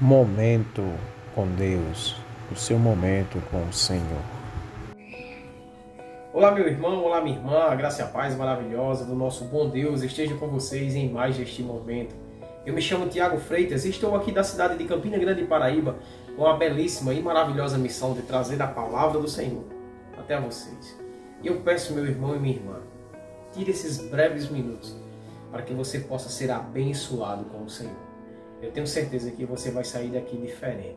Momento com Deus, o seu momento com o Senhor. Olá, meu irmão, olá, minha irmã, a graça e a paz maravilhosa do nosso bom Deus esteja com vocês em mais este momento. Eu me chamo Tiago Freitas e estou aqui da cidade de Campina Grande, Paraíba, com a belíssima e maravilhosa missão de trazer a palavra do Senhor até a vocês. E eu peço, meu irmão e minha irmã, tire esses breves minutos para que você possa ser abençoado com o Senhor. Eu tenho certeza que você vai sair daqui diferente.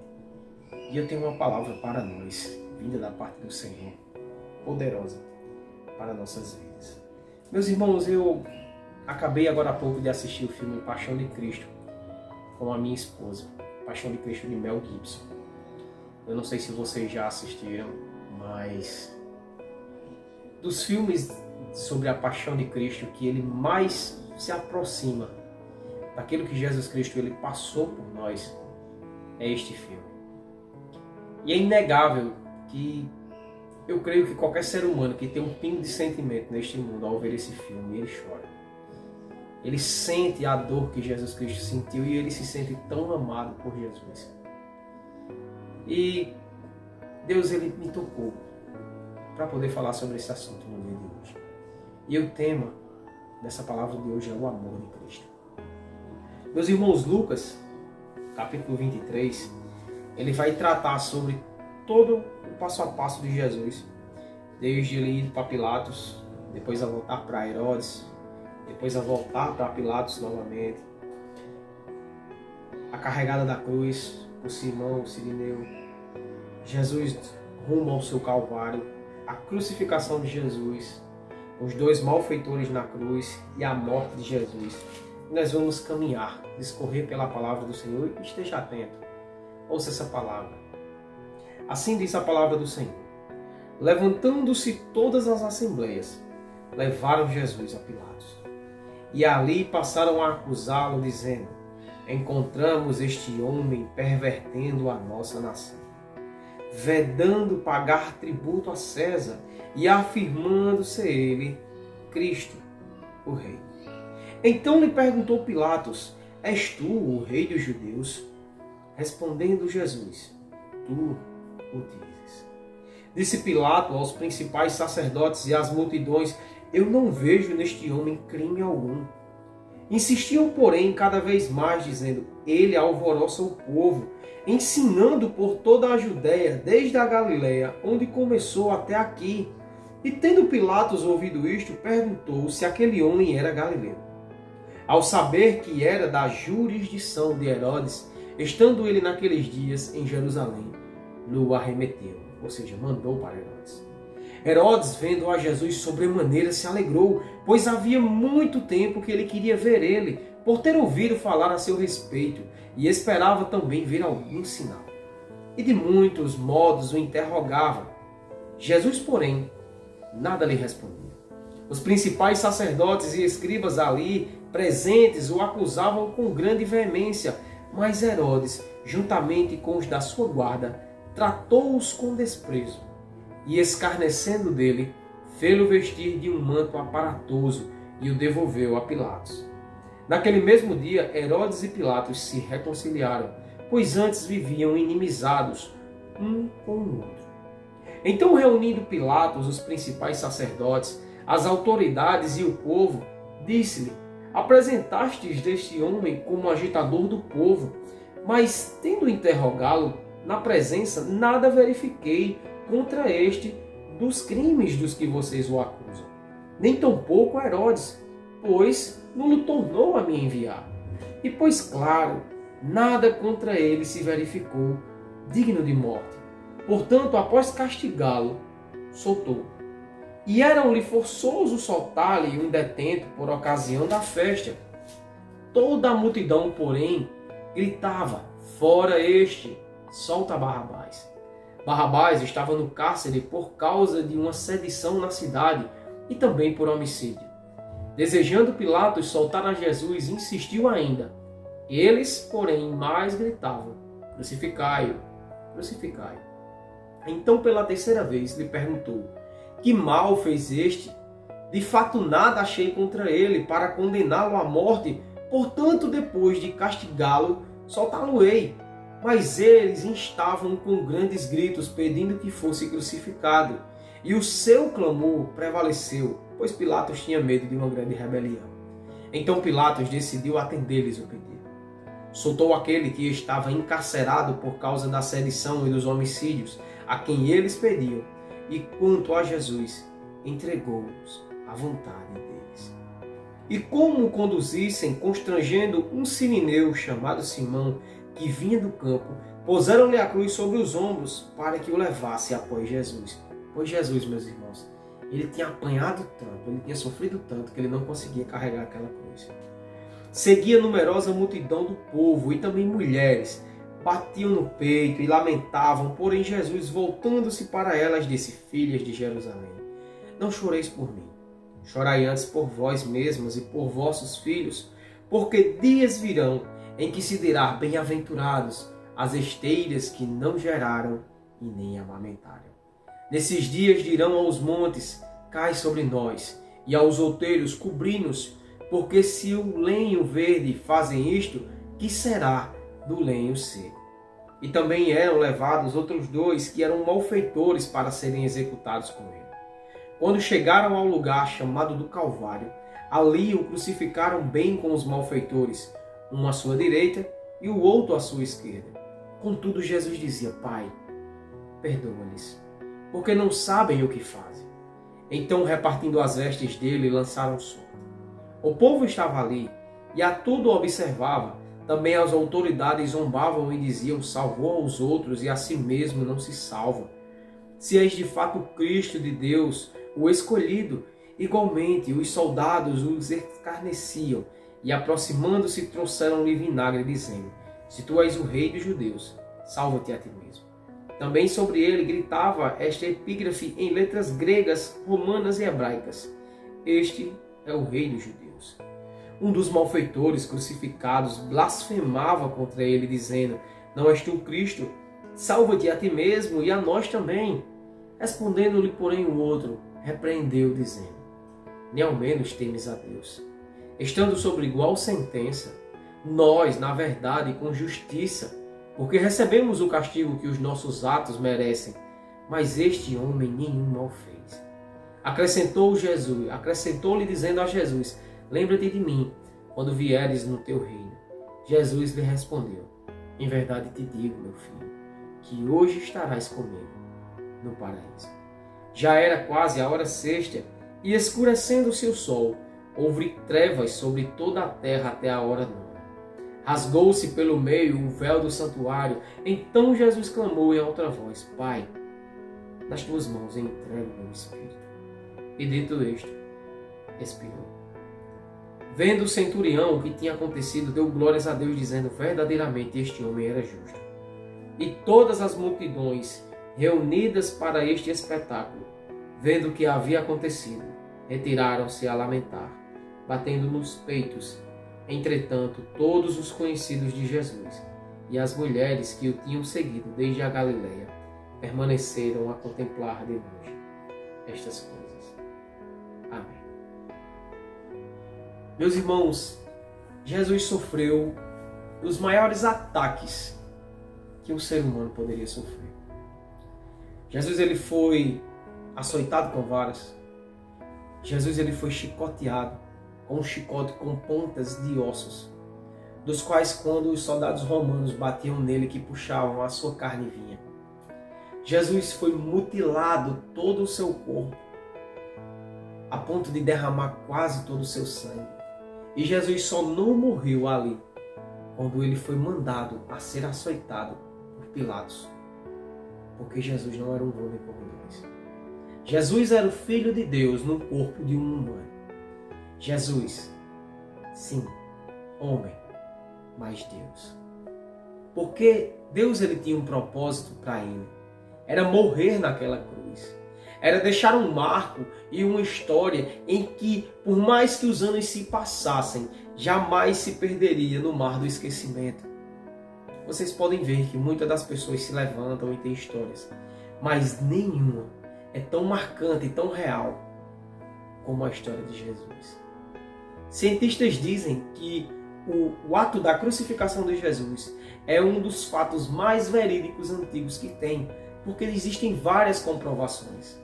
E eu tenho uma palavra para nós, vinda da parte do Senhor, poderosa para nossas vidas. Meus irmãos, eu acabei agora há pouco de assistir o filme Paixão de Cristo com a minha esposa, Paixão de Cristo de Mel Gibson. Eu não sei se vocês já assistiram, mas dos filmes sobre a Paixão de Cristo que ele mais se aproxima daquilo que Jesus Cristo ele passou por nós é este filme. E é inegável que eu creio que qualquer ser humano que tem um pingo de sentimento neste mundo, ao ver esse filme, ele chora. Ele sente a dor que Jesus Cristo sentiu e ele se sente tão amado por Jesus. E Deus ele me tocou para poder falar sobre esse assunto no dia de hoje. E o tema dessa palavra de hoje é o amor de Cristo. Meus irmãos, Lucas, capítulo 23, ele vai tratar sobre todo o passo a passo de Jesus, desde ele ir para Pilatos, depois a voltar para Herodes, depois a voltar para Pilatos novamente, a carregada da cruz por Simão, Cirineu, Jesus rumo ao seu Calvário, a crucificação de Jesus, os dois malfeitores na cruz e a morte de Jesus. Nós vamos caminhar, discorrer pela palavra do Senhor e esteja atento. Ouça essa palavra. Assim diz a palavra do Senhor. Levantando-se todas as assembleias, levaram Jesus a Pilatos. E ali passaram a acusá-lo, dizendo: encontramos este homem pervertendo a nossa nação, vedando pagar tributo a César e afirmando ser ele Cristo, o Rei. Então lhe perguntou Pilatos: és tu o rei dos judeus? Respondendo Jesus: tu o dizes. Disse Pilato aos principais sacerdotes e às multidões: eu não vejo neste homem crime algum. Insistiam, porém, cada vez mais, dizendo: ele alvoroça o povo, ensinando por toda a Judéia, desde a Galileia, onde começou até aqui. E tendo Pilatos ouvido isto, perguntou se aquele homem era galileu. Ao saber que era da jurisdição de Herodes, estando ele naqueles dias em Jerusalém, no arremeteu, ou seja, mandou para Herodes. Herodes, vendo a Jesus sobremaneira, se alegrou, pois havia muito tempo que ele queria ver ele, por ter ouvido falar a seu respeito, e esperava também ver algum sinal. E de muitos modos o interrogava. Jesus, porém, nada lhe respondia. Os principais sacerdotes e escribas ali presentes o acusavam com grande veemência, mas Herodes, juntamente com os da sua guarda, tratou-os com desprezo e, escarnecendo dele, fê-lo vestir de um manto aparatoso e o devolveu a Pilatos. Naquele mesmo dia, Herodes e Pilatos se reconciliaram, pois antes viviam inimizados um com o outro. Então, reunindo Pilatos, os principais sacerdotes, as autoridades e o povo, disse-lhe: apresentastes deste homem como agitador do povo, mas, tendo interrogá-lo na presença, nada verifiquei contra este dos crimes dos que vocês o acusam. Nem tampouco Herodes, pois não o tornou a me enviar. E pois claro, nada contra ele se verificou digno de morte. Portanto, após castigá-lo, soltou. E era-lhe forçoso soltar-lhe um detento por ocasião da festa. Toda a multidão, porém, gritava: fora este, solta Barrabás. Barrabás estava no cárcere por causa de uma sedição na cidade e também por homicídio. Desejando Pilatos soltar a Jesus, insistiu ainda. Eles, porém, mais gritavam: crucificai-o, crucificai-o. Então, pela terceira vez, lhe perguntou: que mal fez este? De fato, nada achei contra ele para condená-lo à morte, portanto, depois de castigá-lo, soltá-lo-ei. Mas eles instavam com grandes gritos, pedindo que fosse crucificado. E o seu clamor prevaleceu, pois Pilatos tinha medo de uma grande rebelião. Então Pilatos decidiu atender-lhes o pedido. Soltou aquele que estava encarcerado por causa da sedição e dos homicídios, a quem eles pediam, e quanto a Jesus, entregou-os à vontade deles. E como o conduzissem, constrangendo um sirineu chamado Simão, que vinha do campo, puseram-lhe a cruz sobre os ombros para que o levasse após Jesus. Pois Jesus, meus irmãos, ele tinha apanhado tanto, ele tinha sofrido tanto que ele não conseguia carregar aquela cruz. Seguia numerosa multidão do povo e também mulheres, batiam no peito e lamentavam, porém Jesus, voltando-se para elas, disse: Filhas de Jerusalém, não choreis por mim, chorai antes por vós mesmas e por vossos filhos, porque dias virão em que se dirá: bem-aventurados as esteiras que não geraram e nem amamentaram. Nesses dias dirão aos montes: cai sobre nós, e aos outeiros: cobri-nos, porque se o lenho verde fazem isto, que será do lenho seco? E também eram levados outros dois que eram malfeitores para serem executados com ele. Quando chegaram ao lugar chamado do Calvário, ali o crucificaram bem com os malfeitores, um à sua direita e o outro à sua esquerda. Contudo, Jesus dizia: Pai, perdoa-lhes, porque não sabem o que fazem. Então, repartindo as vestes dele, lançaram solto. O povo estava ali e a tudo observava. Também as autoridades zombavam e diziam: salvou aos outros e a si mesmo não se salva. Se és de fato o Cristo de Deus, o escolhido. Igualmente, os soldados os escarneciam e, aproximando-se, trouxeram-lhe vinagre, dizendo: se tu és o rei dos judeus, salva-te a ti mesmo. Também sobre ele gritava esta epígrafe em letras gregas, romanas e hebraicas: este é o rei dos judeus. Um dos malfeitores crucificados blasfemava contra ele, dizendo: não és tu o Cristo? Salva-te a ti mesmo e a nós também. Respondendo-lhe, porém, o outro repreendeu, dizendo: nem ao menos temes a Deus, estando sobre igual sentença, nós, na verdade, com justiça, porque recebemos o castigo que os nossos atos merecem, mas este homem nenhum mal fez. Acrescentou-lhe dizendo a Jesus: lembra-te de mim, quando vieres no teu reino. Jesus lhe respondeu: em verdade te digo, meu filho, que hoje estarás comigo no paraíso. Já era quase a hora sexta, e escurecendo-se o sol, houve trevas sobre toda a terra até a hora nona. Rasgou-se pelo meio o véu do santuário. Então Jesus clamou em alta voz: Pai, nas tuas mãos entrego meu espírito. E dito isto, expirou. Vendo o centurião o que tinha acontecido, deu glórias a Deus, dizendo: verdadeiramente este homem era justo. E todas as multidões reunidas para este espetáculo, vendo o que havia acontecido, retiraram-se a lamentar, batendo nos peitos. Entretanto, todos os conhecidos de Jesus e as mulheres que o tinham seguido desde a Galileia permaneceram a contemplar de longe estas coisas. Amém. Meus irmãos, Jesus sofreu os maiores ataques que um ser humano poderia sofrer. Jesus ele foi açoitado com varas. Jesus ele foi chicoteado com um chicote com pontas de ossos, dos quais, quando os soldados romanos batiam nele, que puxavam, a sua carne vinha. Jesus foi mutilado todo o seu corpo, a ponto de derramar quase todo o seu sangue. E Jesus só não morreu ali quando ele foi mandado a ser açoitado por Pilatos, porque Jesus não era um homem como nós. Jesus era o Filho de Deus no corpo de um humano. Jesus, sim, homem, mas Deus. Porque Deus ele tinha um propósito para ele. Era morrer naquela cruz. Era deixar um marco e uma história em que, por mais que os anos se passassem, jamais se perderia no mar do esquecimento. Vocês podem ver que muitas das pessoas se levantam e têm histórias, mas nenhuma é tão marcante e tão real como a história de Jesus. Cientistas dizem que o ato da crucificação de Jesus é um dos fatos mais verídicos antigos que tem, porque existem várias comprovações.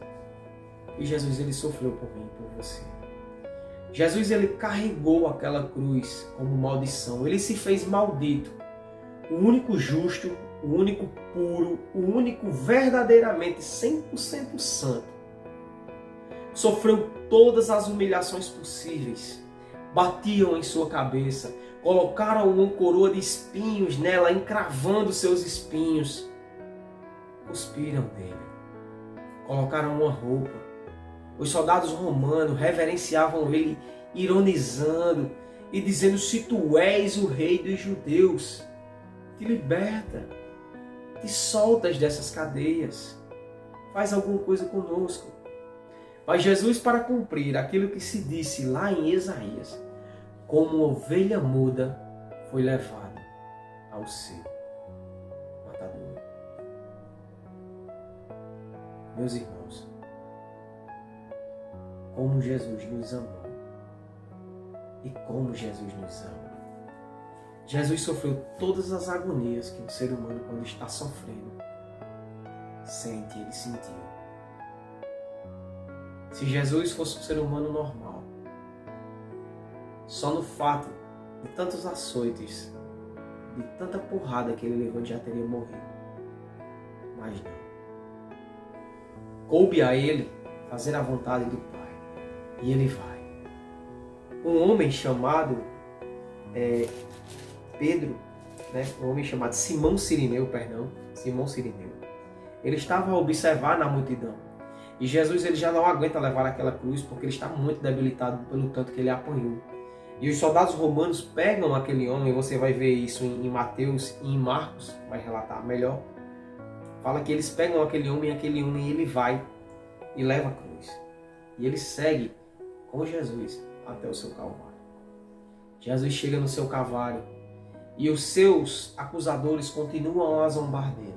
E Jesus, ele sofreu por mim e por você. Jesus, ele carregou aquela cruz como maldição. Ele se fez maldito. O único justo, o único puro, o único verdadeiramente 100% santo. Sofreu todas as humilhações possíveis. Batiam em sua cabeça. Colocaram uma coroa de espinhos nela, encravando seus espinhos. Cuspiram nele. Colocaram uma roupa. Os soldados romanos reverenciavam ele, ironizando e dizendo: se tu és o rei dos judeus, te liberta, te soltas dessas cadeias, faz alguma coisa conosco. Mas Jesus, para cumprir aquilo que se disse lá em Isaías, como uma ovelha muda, foi levado ao seu matador. Meus irmãos, como Jesus nos amou e como Jesus nos ama. Jesus sofreu todas as agonias que um ser humano, quando está sofrendo, sente, ele sentiu. Se Jesus fosse um ser humano normal, só no fato de tantos açoites, de tanta porrada que ele levou, já teria morrido. Mas não. Coube a ele fazer a vontade do Pai. E ele vai. Um homem chamado Pedro, um homem chamado Simão Cirineu, ele estava a observar na multidão. E Jesus, ele já não aguenta levar aquela cruz, porque ele está muito debilitado pelo tanto que ele apanhou. E os soldados romanos pegam aquele homem, você vai ver isso em Mateus e em Marcos, vai relatar melhor. Fala que eles pegam aquele homem ele vai e leva a cruz. E ele segue com Jesus até o seu Calvário. Jesus chega no seu Calvário e os seus acusadores continuam a zombar dele.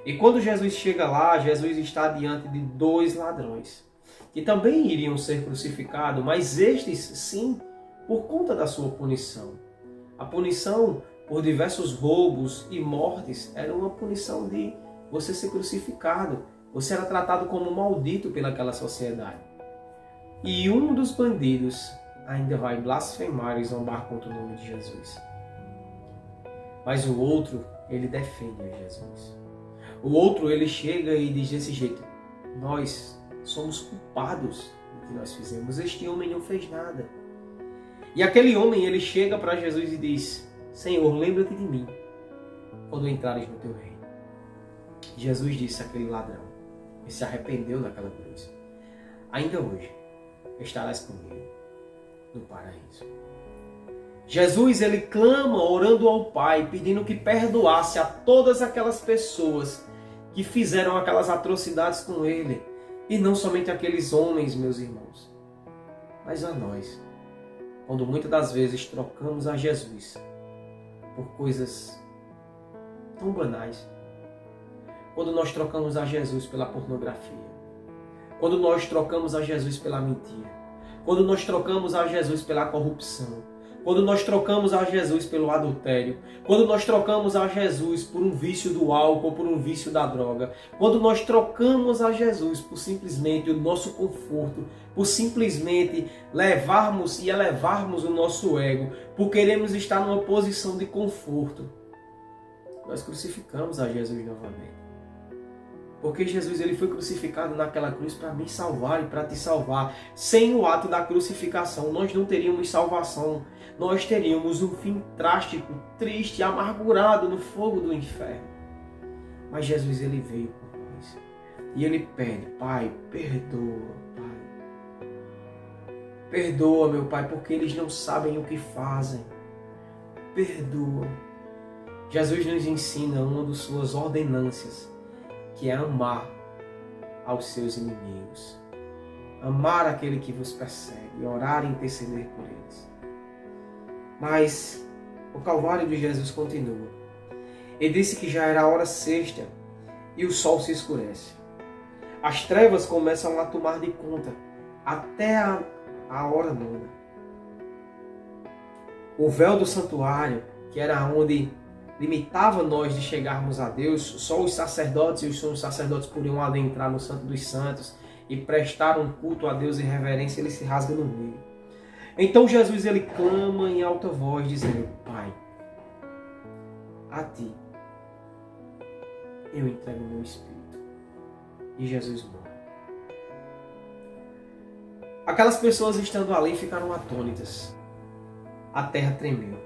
E quando Jesus chega lá, Jesus está diante de 2 ladrões, que também iriam ser crucificados, mas estes sim, por conta da sua punição. A punição por diversos roubos e mortes era uma punição de você ser crucificado. Você era tratado como maldito pelaquela sociedade. E um dos bandidos ainda vai blasfemar e zombar contra o nome de Jesus. Mas o outro, ele defende a Jesus. O outro, ele chega e diz desse jeito: nós somos culpados do que nós fizemos. Este homem não fez nada. E aquele homem, ele chega para Jesus e diz: Senhor, lembra-te de mim quando entrares no teu reino. Jesus disse àquele ladrão, e se arrependeu naquela cruz: ainda hoje estarás comigo no paraíso. Jesus, ele clama orando ao Pai, pedindo que perdoasse a todas aquelas pessoas que fizeram aquelas atrocidades com ele. E não somente aqueles homens, meus irmãos, mas a nós. Quando muitas das vezes trocamos a Jesus por coisas tão banais. Quando nós trocamos a Jesus pela pornografia. Quando nós trocamos a Jesus pela mentira. Quando nós trocamos a Jesus pela corrupção. Quando nós trocamos a Jesus pelo adultério. Quando nós trocamos a Jesus por um vício do álcool, por um vício da droga. Quando nós trocamos a Jesus por simplesmente o nosso conforto, por simplesmente levarmos e elevarmos o nosso ego, por queremos estar numa posição de conforto, nós crucificamos a Jesus novamente. Porque Jesus, ele foi crucificado naquela cruz para me salvar e para te salvar. Sem o ato da crucificação, nós não teríamos salvação. Nós teríamos um fim trágico, triste, amargurado no fogo do inferno. Mas Jesus, ele veio por nós. E ele pede: Pai, perdoa, Pai. Perdoa, meu Pai, porque eles não sabem o que fazem. Perdoa. Jesus nos ensina uma das suas ordenâncias, que é amar aos seus inimigos. Amar aquele que vos persegue, orar e interceder por eles. Mas o Calvário de Jesus continua. Ele disse que já era a hora sexta e o sol se escurece. As trevas começam a tomar de conta até a hora nona. O véu do santuário, que era onde limitava nós de chegarmos a Deus, só os sacerdotes e os sumos sacerdotes podiam adentrar no Santo dos Santos e prestar um culto a Deus em reverência, ele se rasga no meio. Então Jesus ele clama em alta voz, dizendo: Pai, a Ti eu entrego o meu espírito. E Jesus morre. Aquelas pessoas estando ali ficaram atônitas. A terra tremeu.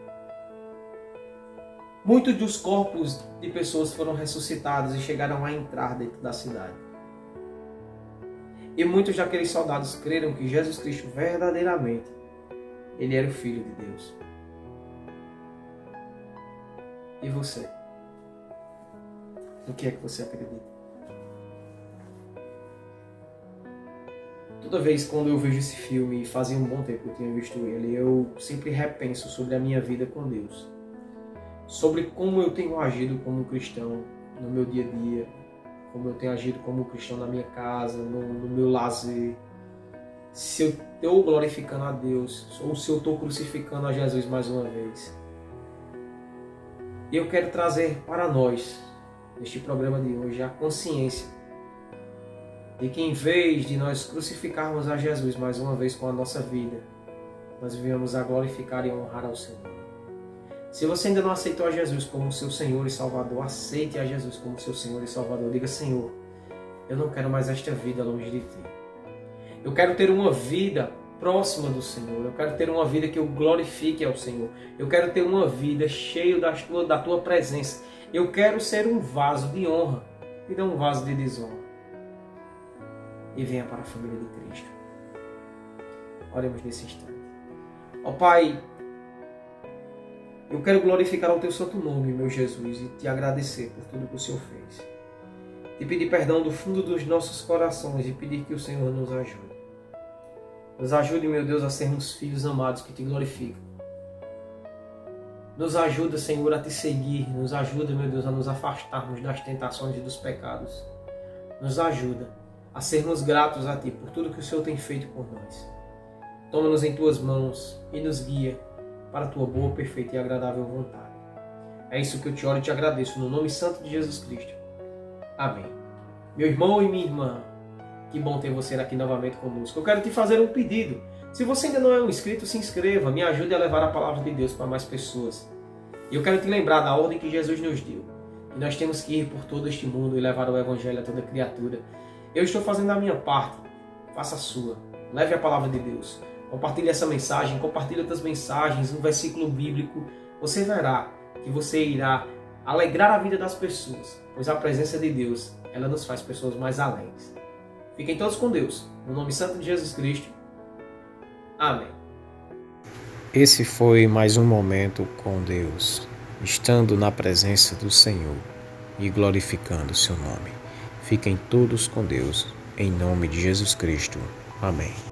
Muitos dos corpos de pessoas foram ressuscitados e chegaram a entrar dentro da cidade. E muitos daqueles soldados creram que Jesus Cristo verdadeiramente, ele era o Filho de Deus. E você? No que é que você acredita? Toda vez quando eu vejo esse filme, e fazia um bom tempo que eu tinha visto ele, eu sempre repenso sobre a minha vida com Deus. Sobre como eu tenho agido como cristão no meu dia a dia, como eu tenho agido como cristão na minha casa, no meu lazer. Se eu estou glorificando a Deus, ou se eu estou crucificando a Jesus mais uma vez. E eu quero trazer para nós, neste programa de hoje, a consciência de que em vez de nós crucificarmos a Jesus mais uma vez com a nossa vida, nós viemos a glorificar e honrar ao Senhor. Se você ainda não aceitou a Jesus como seu Senhor e Salvador, aceite a Jesus como seu Senhor e Salvador. Diga: Senhor, eu não quero mais esta vida longe de Ti. Eu quero ter uma vida próxima do Senhor. Eu quero ter uma vida que eu glorifique ao Senhor. Eu quero ter uma vida cheia da Tua presença. Eu quero ser um vaso de honra e não um vaso de desonra. E venha para a família de Cristo. Oremos nesse instante. Ó Pai, eu quero glorificar o Teu santo nome, meu Jesus, e Te agradecer por tudo que o Senhor fez. Te pedir perdão do fundo dos nossos corações e pedir que o Senhor nos ajude. Nos ajude, meu Deus, a sermos filhos amados que Te glorificam. Nos ajuda, Senhor, a Te seguir. Nos ajuda, meu Deus, a nos afastarmos das tentações e dos pecados. Nos ajuda a sermos gratos a Ti por tudo que o Senhor tem feito por nós. Toma-nos em Tuas mãos e nos guia para a Tua boa, perfeita e agradável vontade. É isso que eu Te oro e Te agradeço, no nome santo de Jesus Cristo. Amém. Meu irmão e minha irmã, que bom ter você aqui novamente conosco. Eu quero te fazer um pedido. Se você ainda não é um inscrito, se inscreva. Me ajude a levar a palavra de Deus para mais pessoas. E eu quero te lembrar da ordem que Jesus nos deu. E nós temos que ir por todo este mundo e levar o Evangelho a toda criatura. Eu estou fazendo a minha parte. Faça a sua. Leve a palavra de Deus. Compartilhe essa mensagem. Compartilhe outras mensagens. Um versículo bíblico. Você verá que você irá alegrar a vida das pessoas. Pois a presença de Deus, ela nos faz pessoas mais alegres. Fiquem todos com Deus. No nome santo de Jesus Cristo. Amém. Esse foi mais um momento com Deus, estando na presença do Senhor e glorificando o seu nome. Fiquem todos com Deus, em nome de Jesus Cristo. Amém.